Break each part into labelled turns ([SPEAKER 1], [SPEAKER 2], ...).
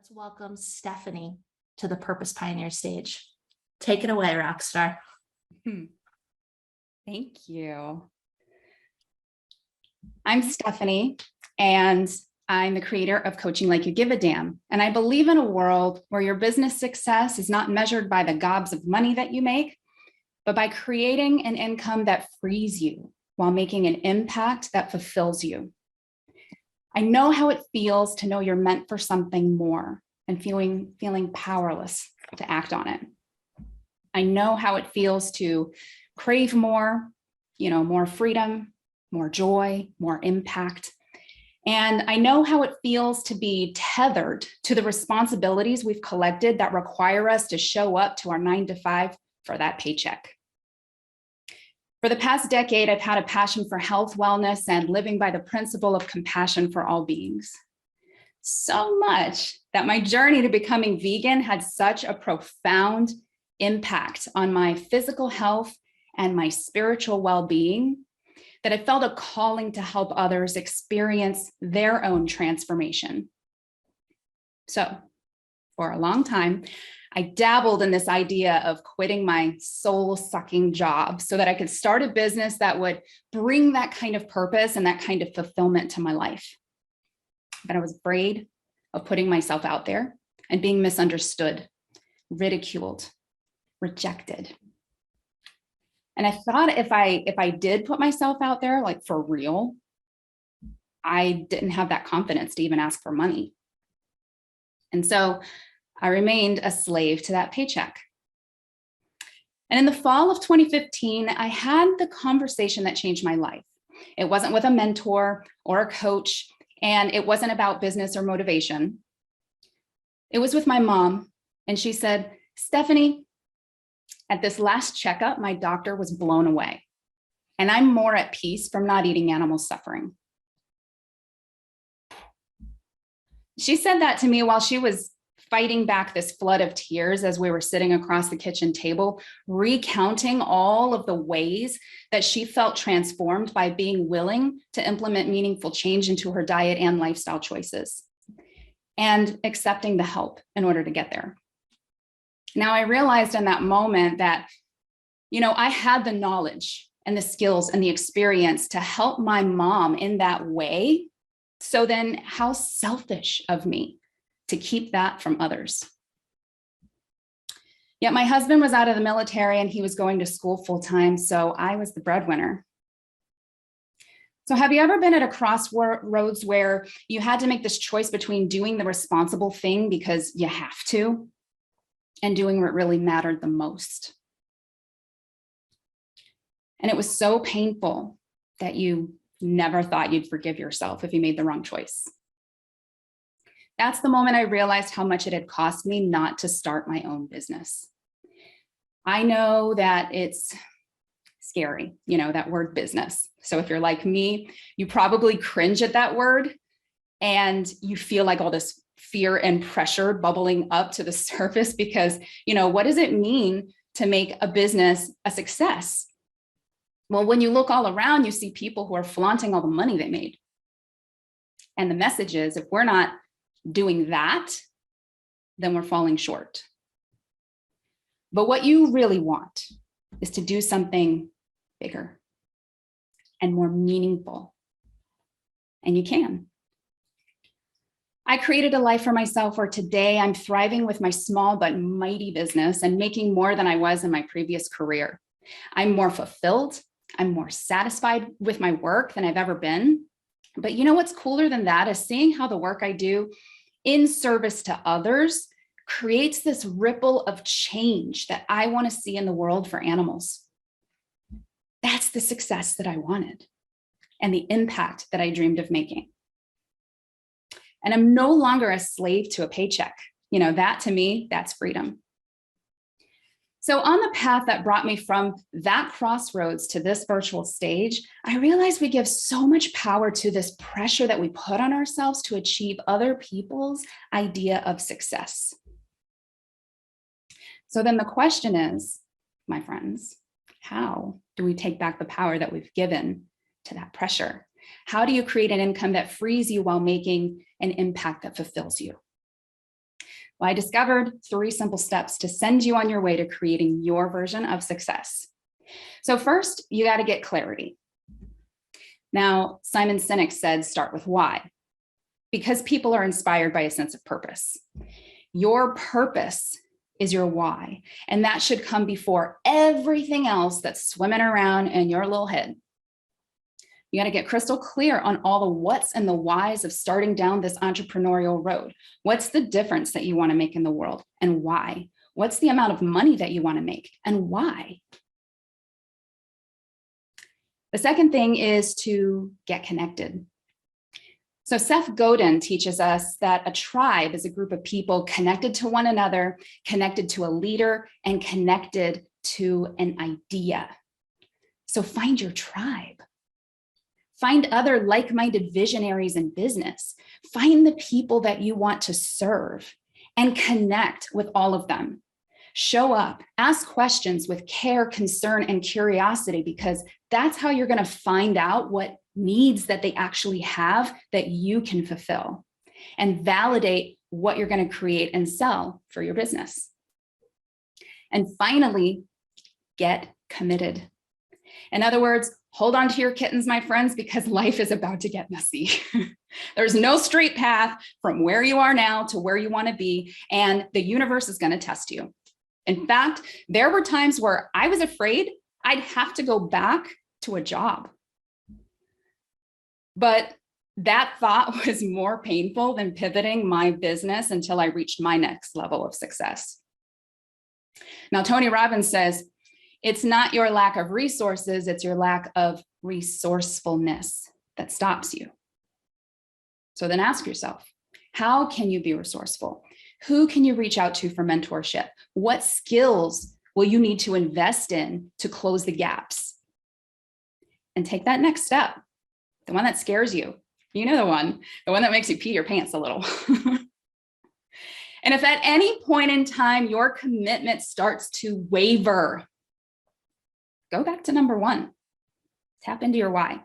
[SPEAKER 1] Let's welcome Stephanie to the Purpose Pioneer stage. Take it away, Rockstar.
[SPEAKER 2] Thank you. I'm Stephanie, and I'm the creator of Coaching Like You Give a Damn. And I believe in a world where your business success is not measured by the gobs of money that you make, but by creating an income that frees you while making an impact that fulfills you. I know how it feels to know you're meant for something more and feeling powerless to act on it. I know how it feels to crave more, more freedom, more joy, more impact. And I know how it feels to be tethered to the responsibilities we've collected that require us to show up to our 9-to-5 for that paycheck. For the past decade, I've had a passion for health, wellness, and living by the principle of compassion for all beings. So much that my journey to becoming vegan had such a profound impact on my physical health and my spiritual well-being that I felt a calling to help others experience their own transformation. So for a long time, I dabbled in this idea of quitting my soul-sucking job so that I could start a business that would bring that kind of purpose and that kind of fulfillment to my life. But I was afraid of putting myself out there and being misunderstood, ridiculed, rejected. And I thought if I did put myself out there, like for real, I didn't have that confidence to even ask for money. And so I remained a slave to that paycheck. And in the fall of 2015, I had the conversation that changed my life. It wasn't with a mentor or a coach, and it wasn't about business or motivation. It was with my mom, and she said, "Stephanie, at this last checkup, my doctor was blown away, and I'm more at peace from not eating animal suffering." She said that to me while she was fighting back this flood of tears as we were sitting across the kitchen table, recounting all of the ways that she felt transformed by being willing to implement meaningful change into her diet and lifestyle choices, and accepting the help in order to get there. Now, I realized in that moment that, I had the knowledge and the skills and the experience to help my mom in that way. So then how selfish of me to keep that from others. Yet my husband was out of the military and he was going to school full time, so I was the breadwinner. So have you ever been at a crossroads where you had to make this choice between doing the responsible thing because you have to and doing what really mattered the most? And it was so painful that you never thought you'd forgive yourself if you made the wrong choice. That's the moment I realized how much it had cost me not to start my own business. I know that it's scary, that word business. So if you're like me, you probably cringe at that word and you feel like all this fear and pressure bubbling up to the surface because, what does it mean to make a business a success? Well, when you look all around, you see people who are flaunting all the money they made. And the message is, if we're not doing that, then we're falling short. But what you really want is to do something bigger and more meaningful. And you can. I created a life for myself where today I'm thriving with my small but mighty business and making more than I was in my previous career. I'm more fulfilled. I'm more satisfied with my work than I've ever been. But what's cooler than that is seeing how the work I do in service to others creates this ripple of change that I want to see in the world for animals. That's the success that I wanted and the impact that I dreamed of making. And I'm no longer a slave to a paycheck. That to me, that's freedom. So on the path that brought me from that crossroads to this virtual stage, I realized we give so much power to this pressure that we put on ourselves to achieve other people's idea of success. So then the question is, my friends, how do we take back the power that we've given to that pressure? How do you create an income that frees you while making an impact that fulfills you? Well, I discovered 3 simple steps to send you on your way to creating your version of success. So first, you got to get clarity. Now, Simon Sinek said, start with why, because people are inspired by a sense of purpose. Your purpose is your why, and that should come before everything else that's swimming around in your little head. You got to get crystal clear on all the what's and the whys of starting down this entrepreneurial road. What's the difference that you want to make in the world and why? What's the amount of money that you want to make and why? The second thing is to get connected. So Seth Godin teaches us that a tribe is a group of people connected to one another, connected to a leader, and connected to an idea. So find your tribe. Find other like-minded visionaries in business. Find the people that you want to serve and connect with all of them. Show up, ask questions with care, concern, and curiosity, because that's how you're going to find out what needs that they actually have that you can fulfill, and validate what you're going to create and sell for your business. And finally, get committed. In other words, hold on to your kittens, my friends, because life is about to get messy. There's no straight path from where you are now to where you want to be, and the universe is going to test you. In fact, there were times where I was afraid I'd have to go back to a job. But that thought was more painful than pivoting my business until I reached my next level of success. Now, Tony Robbins says, it's not your lack of resources, it's your lack of resourcefulness that stops you. So then ask yourself, how can you be resourceful? Who can you reach out to for mentorship? What skills will you need to invest in to close the gaps? And take that next step, the one that scares you. You know the one that makes you pee your pants a little. And if at any point in time your commitment starts to waver, go back to number 1. Tap into your why.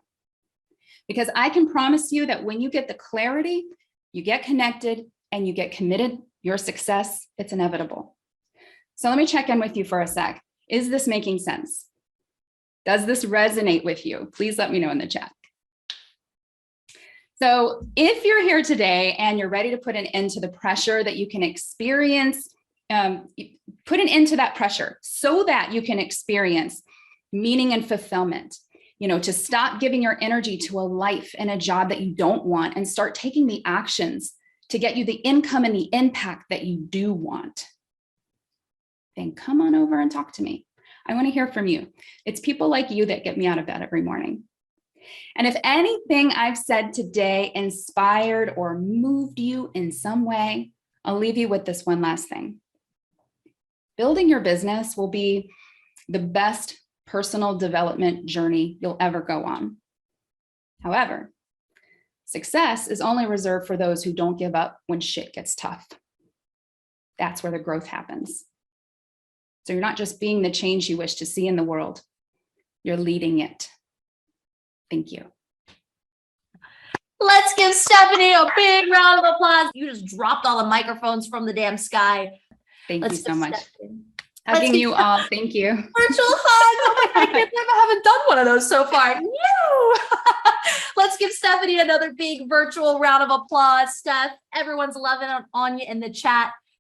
[SPEAKER 2] Because I can promise you that when you get the clarity, you get connected, and you get committed, your success, it's inevitable. So let me check in with you for a sec. Is this making sense? Does this resonate with you? Please let me know in the chat. So if you're here today and you're ready to put an end to the pressure that you can experience, put an end to that pressure so that you can experience meaning and fulfillment, to stop giving your energy to a life and a job that you don't want and start taking the actions to get you the income and the impact that you do want, then come on over and talk to me. I want to hear from you. It's people like you that get me out of bed every morning. And if anything I've said today inspired or moved you in some way, I'll leave you with this one last thing. Building your business will be the best personal development journey you'll ever go on. However, success is only reserved for those who don't give up when shit gets tough. That's where the growth happens. So you're not just being the change you wish to see in the world, you're leading it. Thank you.
[SPEAKER 1] Let's give Stephanie a big round of applause. You just dropped all the microphones from the damn sky.
[SPEAKER 2] Thank you so much.
[SPEAKER 1] Stephanie.
[SPEAKER 2] Hugging you all. Thank you.
[SPEAKER 1] Virtual hug. Oh my God, I haven't done one of those so far. No. Let's give Stephanie another big virtual round of applause. Steph, everyone's loving on you in the chat.